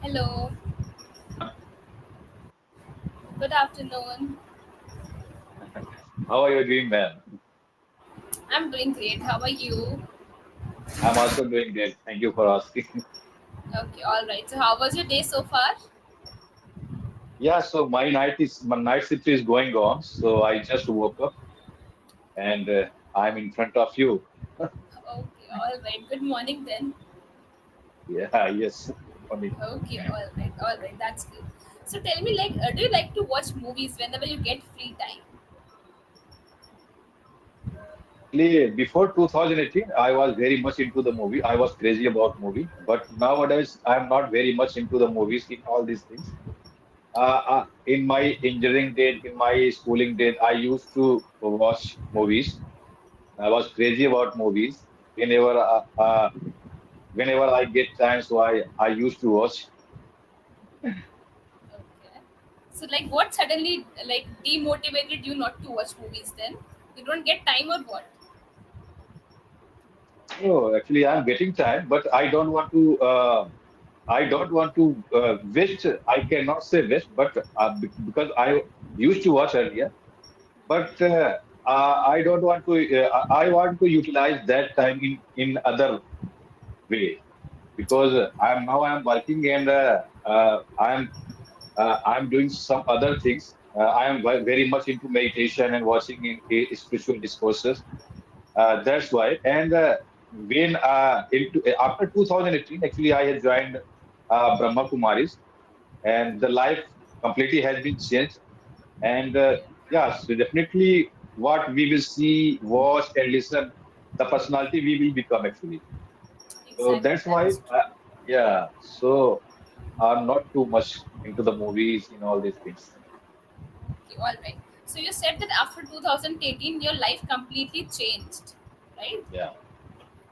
Hello, good afternoon. How are you doing, man? I'm doing great. How are you? I'm also doing great. Thank you for asking. Okay, all right. So, how was your day so far? Yeah, so my night shift is going on. So I just woke up and I'm in front of you. Okay, all right. Good morning then. Yeah, yes. Good morning. Okay, all right. That's good. So, tell me, do you like to watch movies whenever you get free time? Actually, before 2018, I was very much into the movie. I was crazy about movie, but nowadays I'm not very much into the movies in all these things. In my engineering days, in my schooling days, I used to watch movies. I was crazy about movies. Whenever whenever I get time, so I used to watch. Okay. So, what suddenly demotivated you not to watch movies? Then you don't get time or what? No, actually, I'm getting time, but I don't want to. I don't want to waste. I cannot say waste, but because I used to watch earlier, but I don't want to. I want to utilize that time in other way because I'm working and I'm doing some other things. I am very much into meditation and watching in spiritual discourses. That's why. And when after 2018, actually, I had joined Brahma Kumaris, and the life completely has been changed. And yeah, so definitely, what we will see, watch, and listen, the personality we will become actually. So Exactly, that's that why, is true. yeah. So I'm not too much into the movies and all these things. Okay, all right. So, you said that after 2018, your life completely changed, right? Yeah.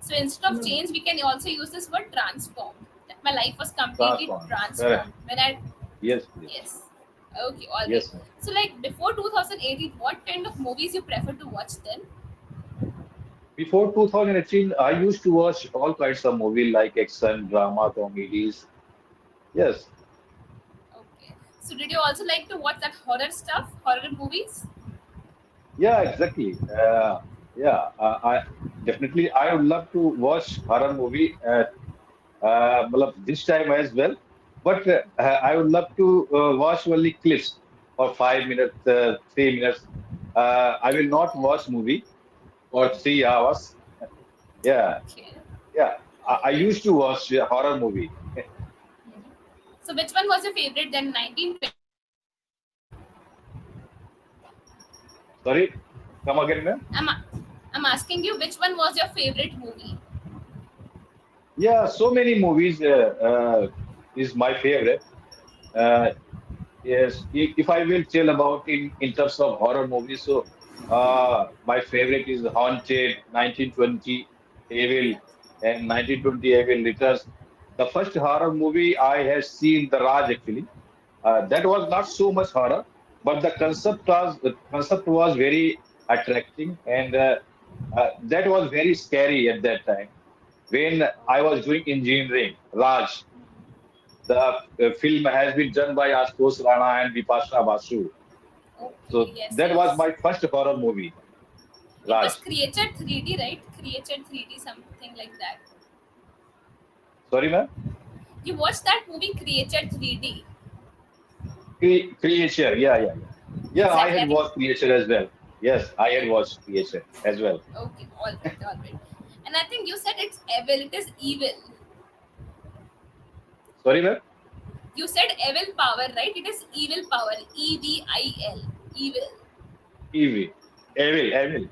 So instead of Mm. change, we can also use this word transform. That my life was completely Transform. transformed Correct. when I. Yes, yes. Yes. Okay, all right. Yes, ma'am. So before 2018, what kind of movies you prefer to watch then? Before 2018, I used to watch all kinds of movie like action, drama, comedies. Yes, Okay. So did you also like to watch that horror stuff, horror movies? yeah, exactly. Yeah, I definitely I would love to watch horror movie matlab this time as well. But I would love to watch only clips for 5 minutes, 3 minutes. I will not watch movie for 3 hours. Yeah, Okay. yeah. All I right. used to watch a horror movie. Mhm. So which one was your favorite then? 1920. Sorry, come again, ma'am. I'm I'm asking you which one was your favorite movie? Yeah, so many movies is my favorite. Uh, yes, if I will tell about in terms of horror movies, so my favorite is Haunted, 1920, Evil, and 1920 Evil Returns. The first horror movie I have seen, The Raj, actually. That was not so much horror, but the concept was very attracting, and that was very scary at that time when I was doing engineering. Raj, the film has been done by Ashutosh Rana and Vipasha Basu. Okay. So Yes. that was Yes. my first horror movie, It was Raj. created 3D, right? Created 3D, something like that. Sorry, ma'am. You watched that movie Creature 3D. Creature. Yeah, yeah, yeah. Yeah, I Exactly. I had think. watched Creature as well. Yes, I had watched Creature as well. Okay. All right. All right. And I think you said it's evil. It is evil. Sorry, ma'am. You said evil power, right? It is evil power. EVIL. Evil. Evil. Evil. Evil.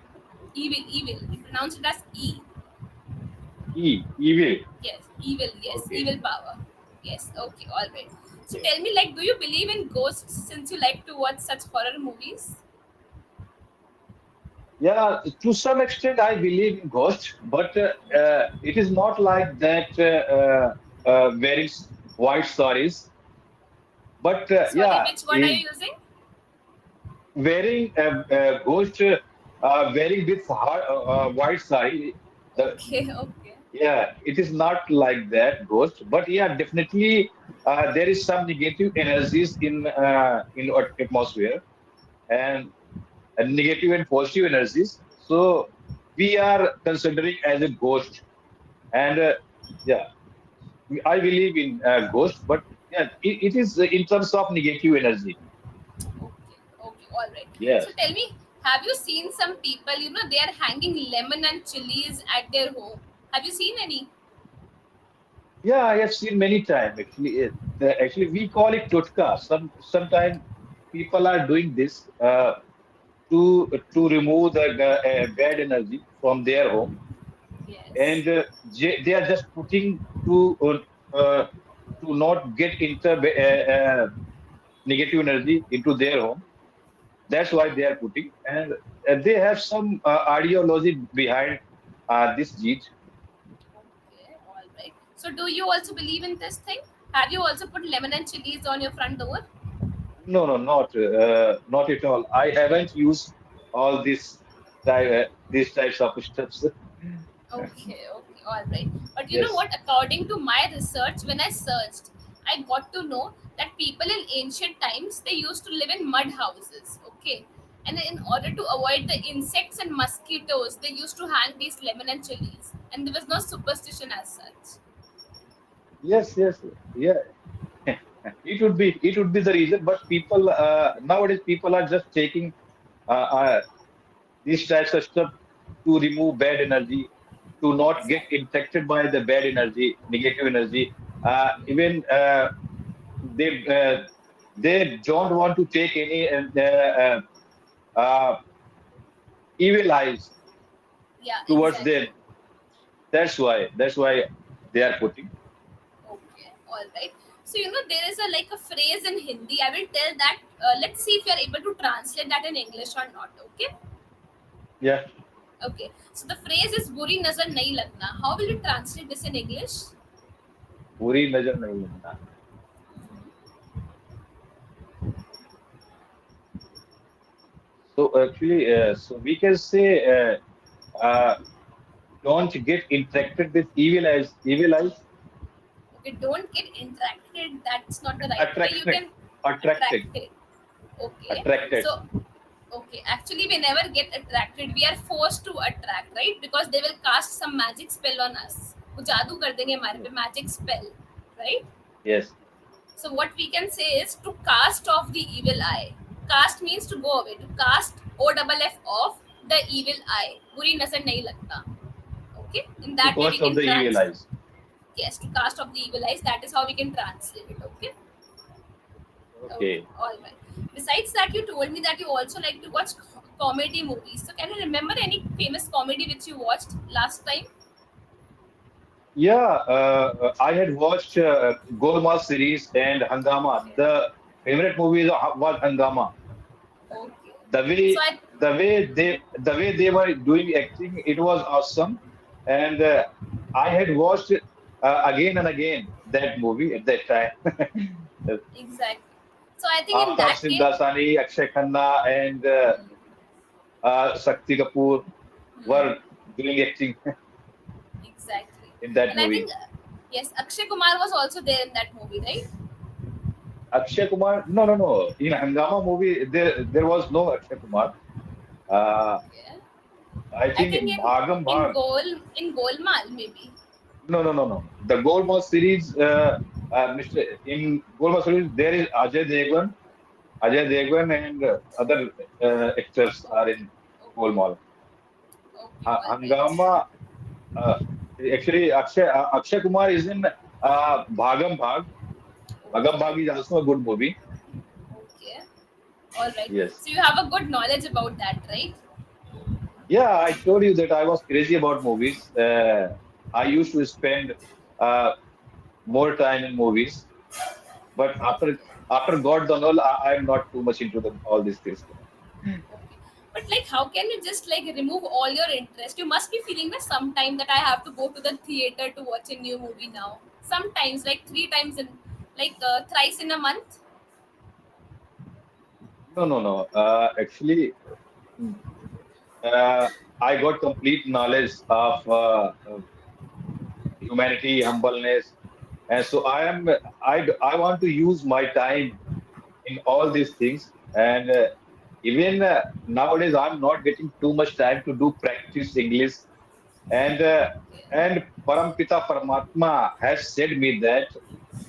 Evil. Evil. You pronounce it as E. Evil. Yes. Evil. Yes. Okay. Evil power. Yes. Okay. All right. So Okay. tell me, do you believe in ghosts since you like to watch such horror movies? Yeah, to some extent, I believe in ghosts, but it is not like that wearing white sarees. But Sorry, yeah, which word are you using? wearing a ghost wearing this white sari, the Okay. Okay. Yeah, it is not like that, Ghost. But yeah, definitely there is some negative energies in our atmosphere, and negative and positive energies. So we are considering as a ghost, and yeah, I believe in ghost, but yeah, it is in terms of negative energy. Okay, okay, all right. So Yes. tell me, have you seen some people, they are hanging lemon and chilies at their home? Have you seen any? Yeah, I have seen many times actually. Actually, we call it totka. Sometimes people are doing this to remove the bad energy from their home, Yes. and they are just putting to not get into negative energy into their home. That's why they are putting, and they have some ideology behind this deed. Okay, all right. So do you also believe in this thing? Have you also put lemon and chilies on your front door? No, no, not at all. I haven't used all these types of stuffs. Okay, okay, all right. But you know Yes, what? According to my research, when I searched, I got to know that people in ancient times they used to live in mud houses. Okay, and in order to avoid the insects and mosquitoes, they used to hang these lemon and chilies, and there was no superstition as such. yes, yeah. It would be the reason, but people nowadays people are just taking these types of stuff to remove bad energy, to not get Exactly. infected by the bad energy, negative energy. Even they uh, they don't want to take any evil eyes Yeah, towards exactly. them. That's why they are putting. Okay, all right. So there is a like a phrase in Hindi. I will tell that. Let's see if you are able to translate that in English or not. Okay. Yeah, Okay. So the phrase is "बुरी नजर नहीं लगना." How will you translate this in English? बुरी नजर नहीं लगना. So actually, so we can say, don't get interacted with evil eyes. Evil eyes, Okay, don't get interacted. That's not the right way. You attracted, can attracted, attract it. Okay. attracted. So okay, actually we never get attracted. We are forced to attract, right? Because they will cast some magic spell on us. वो जादू कर देंगे हमारे पे magic spell, right? Yes. So what we can say is to cast off the evil eye. Cast means to go away. To cast O double F off the evil eye. बुरी नजर नहीं लगता. Okay. In To that way we cost of can the evil eyes. yes, to cast off the evil eyes. That is how we can translate it. Okay. Okay. Okay. All right. Besides that, you told me that you also like to watch comedy movies. So can you remember any famous comedy which you watched last time? Yeah, I had watched Golmaal series and Hangama. Okay. The favorite movie was Hangama. Okay. The So way I the way they were doing acting, it was awesome, and I had watched it again and again that movie at that time. exactly. So I think in Aftab that case, Sindasani, Akshay Khanna, and Shakti Kapoor hmm, were doing acting exactly. in that And I think movie. yes, Akshay Kumar was also there in that movie, right? Akshay Kumar, no, no, no. In Hangama movie, there was no Akshay Kumar. Uh, Okay. I I think think Bhagam in Bhag. Golmaal maybe. No, no, no, no. The Golmaal series, Mr. In Golmaal series, there is Ajay Devgan, and other actors are Okay. in Okay. Golmaal. Okay. All right. Hangama, uh, actually, Akshay Kumar is in Bhagam Bhag. Bhagam Okay. Bhag is also a good movie. Okay. All right. Yes. So you have a good knowledge about that, right? Yeah, I told you that I was crazy about movies. I used to spend uh, more time in movies, but after God done all, I'm not too much into all these things. Okay. But like, how can you just like remove all your interest? You must be feeling that sometime that I have to go to the theater to watch a new movie now. Sometimes, like three times in, like thrice in a month. No, no, no. Actually, uh, I got complete knowledge of humanity, humbleness. And so I want to use my time in all these things. And even nowadays, I'm not getting too much time to do practice English. And Parampita Paramatma has said me that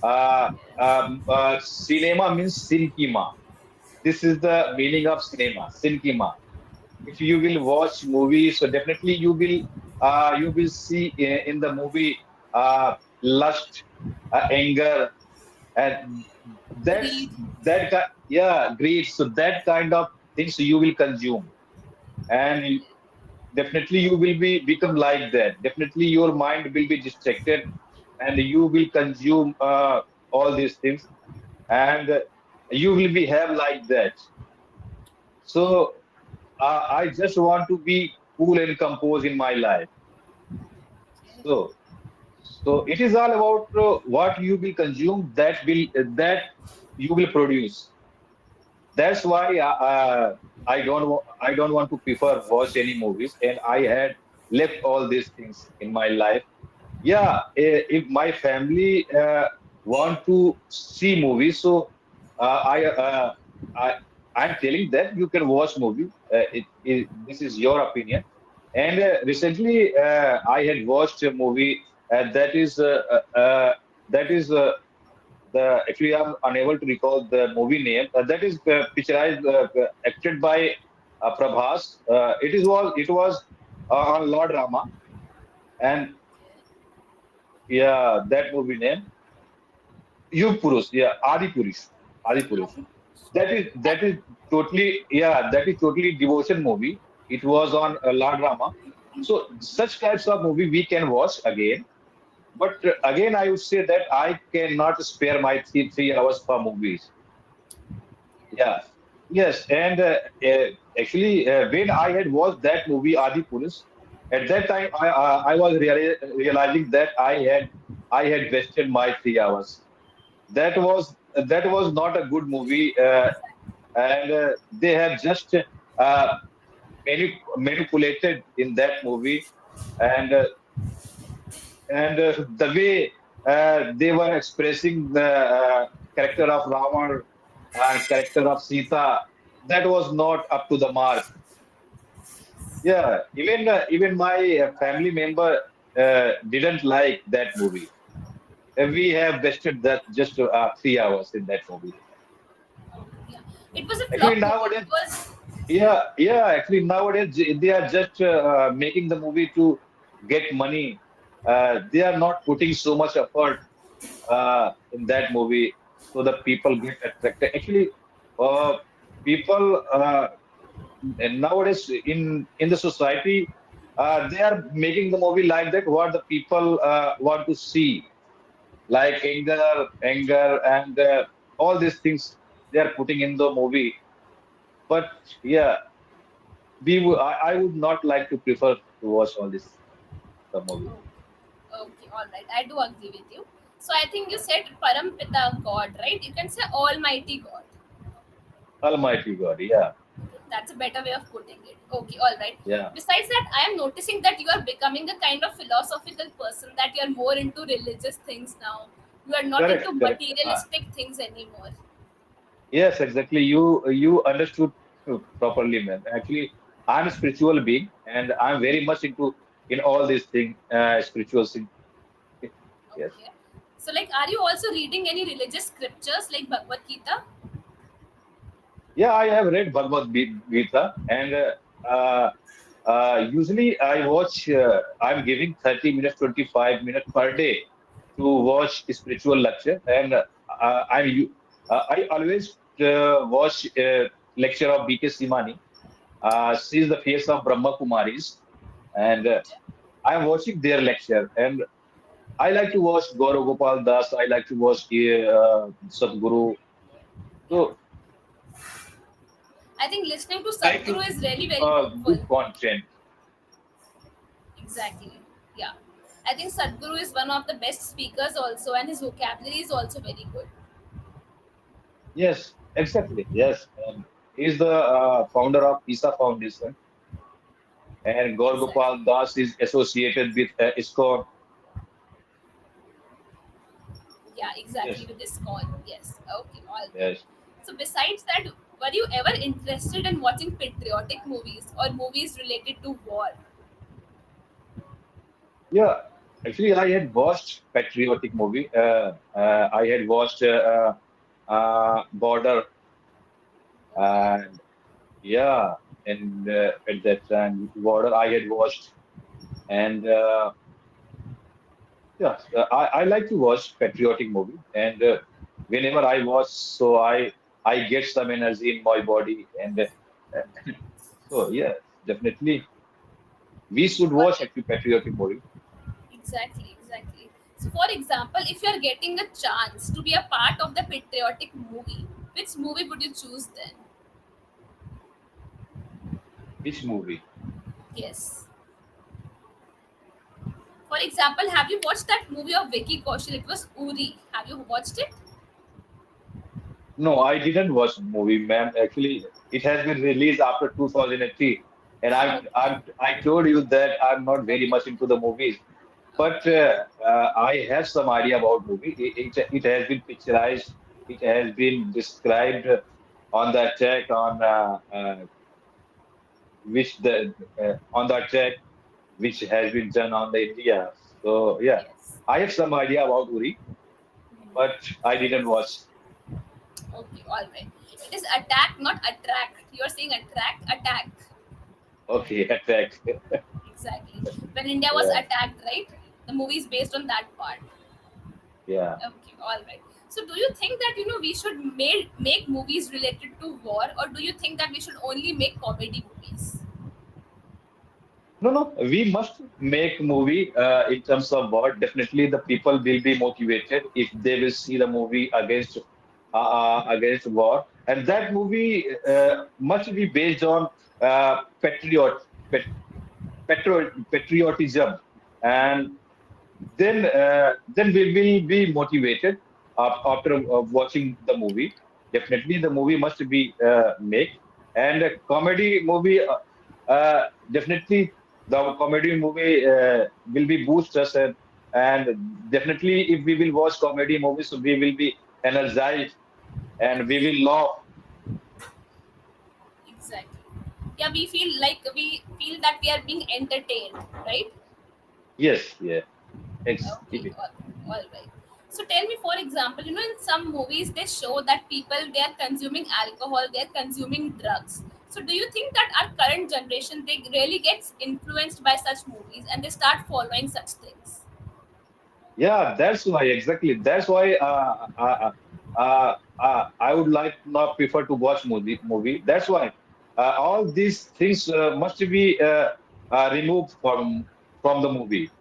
uh, cinema means sinkima. This is the meaning of cinema, sinkima. If you will watch movies, so definitely you will see in the movie lust, anger, and that's Greed. yeah, greed. So that kind of things you will consume, and definitely you will be become like that. Definitely your mind will be distracted, and you will consume all these things, and you will be have like that. So I just want to be cool and composed in my life. So, so it is all about what you will consume that you will produce. That's why I don't want to prefer watch any movies, and I had left all these things in my life. Yeah, if my family want to see movies, so uh, I uh, I I'm telling that you can watch movie. This is your opinion. And recently, I had watched a movie that is the actually I'm unable to recall the movie name. That is picturized acted by Prabhas. It was on Lord Rama, and yeah, that movie name Yug Purush, yeah, Adi Purush, Adi Purush. I, That is totally, yeah, that is totally devotion movie. It was on Lord Rama. So such types of movie we can watch again. But again, I would say that I cannot spare my 3 hours for movies. Yeah, yes, and actually, when I had watched that movie Adi Purush, at that time I was realizing that I had wasted my 3 hours. That was not a good movie, and they have just manipulated in that movie, and the way they were expressing the character of Ravan and character of Sita, that was not up to the mark. Yeah, even my family member didn't like that movie. We have wasted that just 3 hours in that movie. yeah. It was a Actually, flop movie nowadays, because yeah. Actually, nowadays they are just making the movie to get money. They are not putting so much effort in that movie, so the people get attracted. Actually, uh, people and nowadays in the society, they are making the movie like that. What the people want to see, like anger, and all these things they are putting in the movie. But yeah, I would not like to prefer to watch all this the movie. oh, okay, all right, I do agree with you. So I think you said Parampita God, right? You can say Almighty God. Almighty God, yeah, That's a better way of putting it. Okay, all right. yeah, Besides that, I am noticing that you are becoming a kind of philosophical person, that you are more into religious things now. You are not into correct. materialistic things anymore. Yes, exactly. You understood properly, man. Actually, I'm a spiritual being, and I'm very much into in all these things, spiritual things. Yes. Okay. So, like, are you also reading any religious scriptures like Bhagavad Gita? Yeah, I have read Bhagavad Gita, and usually I watch. I'm giving 30 minutes, 25 minutes per day to watch spiritual lecture, and I always watch lecture of B.K. Simani. She is the face of Brahma Kumaris, and I am watching their lecture, and I like to watch Gaurav Gopal Das. I like to watch Sadhguru. So I think listening to I like to Sadhguru is really very good hopeful. content. Exactly. Yeah. I think Sadhguru is one of the best speakers also, and his vocabulary is also very good. Yes, exactly. Yes, and he's the founder of ISA Foundation, and Gaurav Exactly. Gopal Das is associated with ISKCON. Yeah, exactly, Yes, with this call. Yes. Okay, all right. yes. So besides that, were you ever interested in watching patriotic movies or movies related to war? Yeah, actually, I had watched patriotic movie. I had watched Border, Okay. and yeah, and at that time, Border I had watched, and yeah, I like to watch patriotic movie, and whenever I watch, so I get some energy in my body, and so yeah, definitely we should All watch right. actually patriotic movie. Exactly, exactly. So, for example, if you are getting a chance to be a part of the patriotic movie, which movie would you choose then? Which movie? Yes. For example, have you watched that movie of Vicky Kaushal? It was Uri. Have you watched it? No, I didn't watch the movie, ma'am. Actually, it has been released after 2003, and Okay. I told you that I'm not very Okay. much into the movies, but Okay. I have some idea about movie. It has been picturized, it has been described on the attack which the on the attack which has been done on the India. So yeah, Yes. I have some idea about Uri, but I didn't watch. Okay. All right. It is attack, not attract. You are saying attract, attack. Okay, attack. Exactly. When India was Yeah, attacked, right? The movie is based on that part. yeah. Okay, all right. So, do you think that we should make movies related to war, or do you think that we should only make comedy movies? No, no, we must make movie in terms of what definitely the people will be motivated if they will see the movie against war, and that movie must be based on pet, patriotism, and then we will be motivated after watching the movie. Definitely, the movie must be made, and a comedy movie. Definitely, the comedy movie will be boost us, and definitely, if we will watch comedy movies, so we will be energized and we will laugh. Exactly. Yeah, we feel that we are being entertained, right? Yes, yeah, Okay, it's all right. So tell me, for example, in some movies they show that people they are consuming alcohol, they are consuming drugs. So do you think that our current generation they really gets influenced by such movies and they start following such things? Yeah, that's why exactly. That's why I would like not prefer to watch movie. That's why all these things must be removed from the movie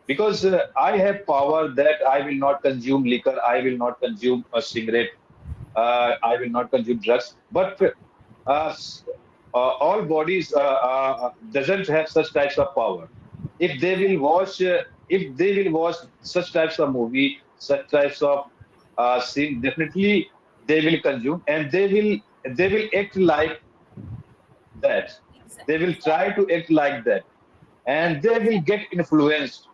because I have power that I will not consume liquor, I will not consume a cigarette, I will not consume drugs. But all bodies doesn't have such types of power. If they will Exactly. watch, if they will watch such types of movie, such types of scene, definitely they will consume and they will act like that. They will Exactly. try to act like that, Yeah, and they will exactly. get influenced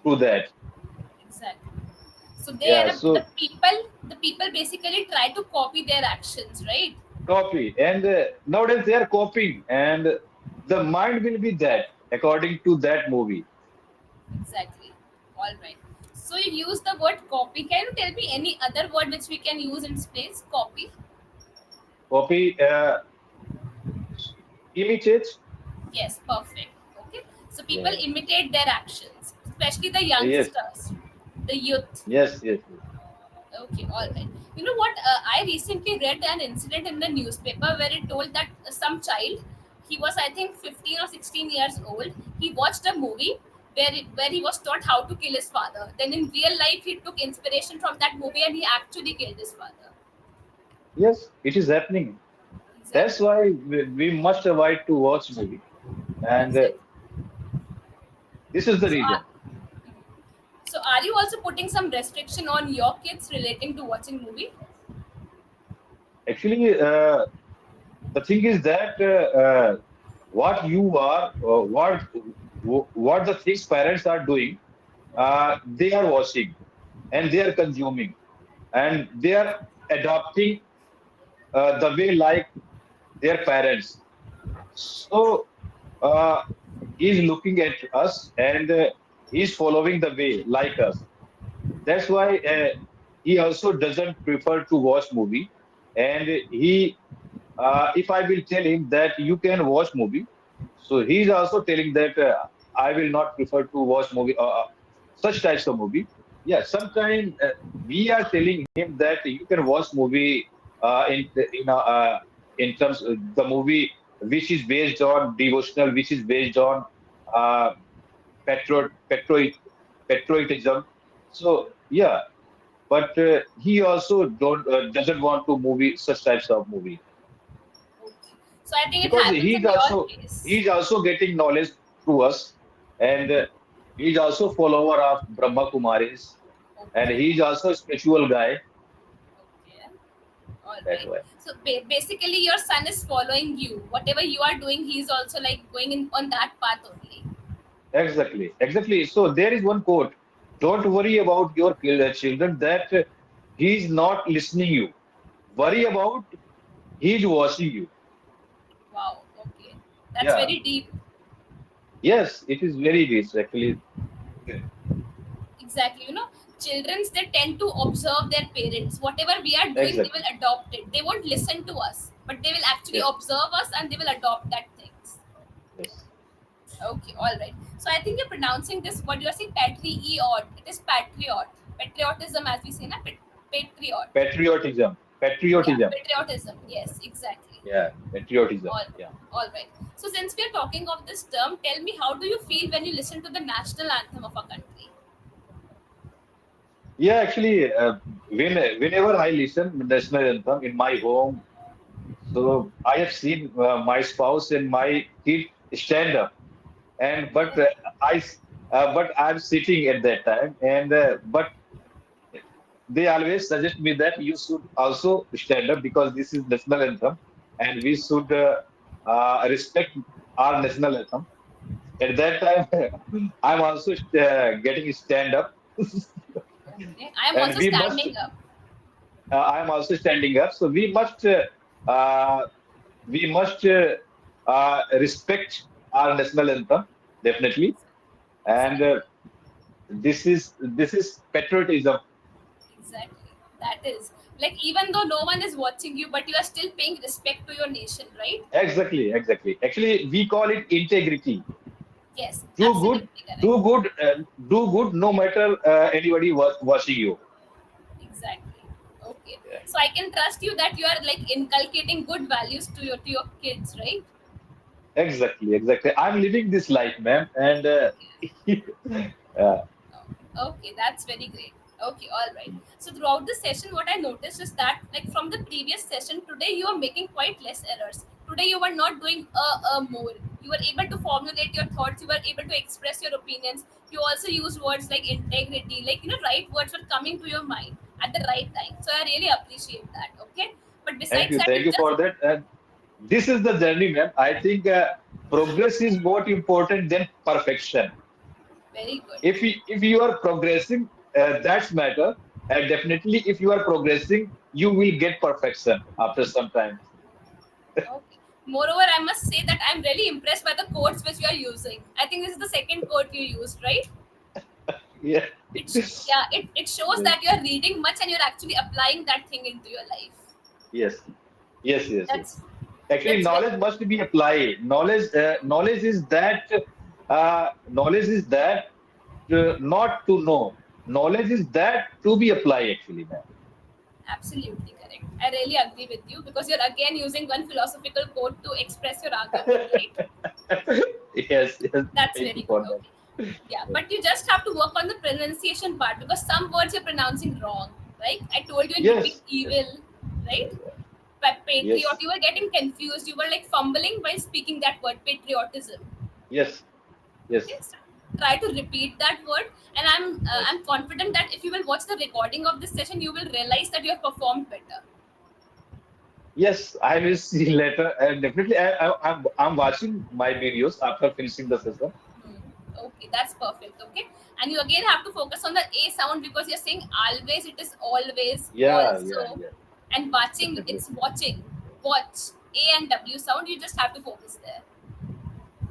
through that. Exactly. So Yeah. So the people basically try to copy their actions, right? copy, and nowadays they are copying, and the mind will be that according to that movie. Exactly. All right. So you use the word copy. Can you tell me any other word which we can use in its place? Copy. Copy, imitate. Yes, perfect. Okay. So people Yeah. imitate their actions, especially the Yes. youngsters, the youth. Yes. Yes. Yes. Okay, all right. You know what? I recently read an incident in the newspaper where it told that some child, he was I think 15 or 16 years old. He watched a movie where he was taught how to kill his father. Then in real life, he took inspiration from that movie and he actually killed his father. Yes. It is happening. That's Exactly. why we must avoid to watch movie, and Exactly. this is the So, reason. are you also putting some restriction on your kids relating to watching movie? Actually, the thing is that what you are, what the things parents are doing, they are watching. and they are consuming, and they are adopting the way like their parents. So uh, he's looking at us, and he's following the way like us. That's why he also doesn't prefer to watch movie, and if I will tell him that you can watch movie, so he's also telling that I will not prefer to watch movie, such types of movie. Yeah, sometimes we are telling him that you can watch movie in terms of the movie which is based on devotional, which is based on uh, patriotism. So yeah, but he also don't doesn't want to movie such types of movie, Okay. So I think it because happens in your case. he's also getting knowledge through us, and he's also follower of Brahma Kumaris, and Okay. he's also a spiritual guy. Okay. All That right. way. So basically, your son is following you. Whatever you are doing, he's also like going in on that path only. Exactly, exactly. So there is one quote: "Don't worry about your children that he's not listening you. Worry about he's watching you." Wow. Okay. That's Yeah. very deep. Yes, it is very rich actually. Exactly. Childrens, they tend to observe their parents. Whatever we are doing, they will Exactly. adopt it. They won't listen to us, but they will actually Yes. observe us and they will adopt that things. Yes. Okay, all right. So I think you're pronouncing this what you're saying patriot. It is patriot. Patriotism, as we say, na patriot. Patriotism. Yeah, Patriotism. patriotism. Yes, exactly. Yeah. Patriotism. All, Yeah. all right. So since we are talking of this term, tell me, how do you feel when you listen to the national anthem of our country? Yeah. Actually, whenever I listen national anthem in my home, so I have seen my spouse and my kid stand up, and Okay. but I'm sitting at that time, and but they always suggest me that you should also stand up because this is national anthem, and we should respect our national anthem. At that time, I'm also getting stand up, Okay. I am and also standing up. I'm also standing up. So uh, we must respect our national anthem definitely, and Exactly. this is patriotism. Exactly. That is like, even though no one is watching you, but you are still paying respect to your nation, right? Exactly, exactly. Actually, we call it integrity. Yes, Do good, absolutely correct. do good, no matter anybody watching you. Exactly. Okay. Yeah. So I can trust you that you are like inculcating good values to your kids, right? Exactly, exactly. I'm living this life, ma'am, and uh, Okay, that's very great. Okay, all right. So throughout the session, what I noticed is that, like from the previous session, today you are making quite less errors. Today you were not doing more. You were able to formulate your thoughts. You were able to express your opinions. You also used words like integrity, like right words were coming to your mind at the right time. So I really appreciate that. Okay, but besides that, thank you you just for that. And this is the journey, ma'am. I think progress is more important than perfection. very good. If you are progressing, that's matter. And definitely, if you are progressing, you will get perfection after some time. Okay. Moreover, I must say that I'm really impressed by the quotes which you are using. I think this is the second quote you used, right? Yeah. Yeah, it shows Yes. that you're reading much and you're actually applying that thing into your life. Yes. Yes. Yes. Yes. That's Actually, that's very knowledge must be applied. Knowledge is that not to know. Knowledge is that to be applied. Actually, man. absolutely correct. I really agree with you because you're again using one philosophical quote to express your argument, right? Yes. Yes. That's Thank you very good. for that. Okay. Yeah, but you just have to work on the pronunciation part because some words you're pronouncing wrong. Like I told you in between Yes. Yes. evil, right? Patriot, Yes. you were getting confused. You were like fumbling while speaking that word patriotism. Yes. Yes. Okay, so try to repeat that word, and I'm Yes. confident that if you will watch the recording of this session, you will realize that you have performed better. Yes, I will see later, and definitely I'm watching my videos after finishing the session. Hmm. Okay, that's perfect. Okay, And you again have to focus on the A sound because you're saying always, it is always, Yeah, yeah, also. yeah. And watching, Definitely. it's watching. Watch. A and W sound, you just have to focus there.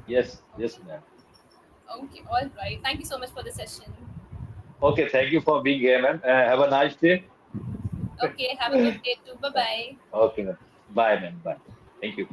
Yes, yes, Okay. ma'am. Okay, all right. Thank you so much for the session. Okay, thank you for being here, ma'am. Have a nice day. Okay, have a good day too. Bye bye. Okay, ma'am. Bye, ma'am. Bye. Thank you.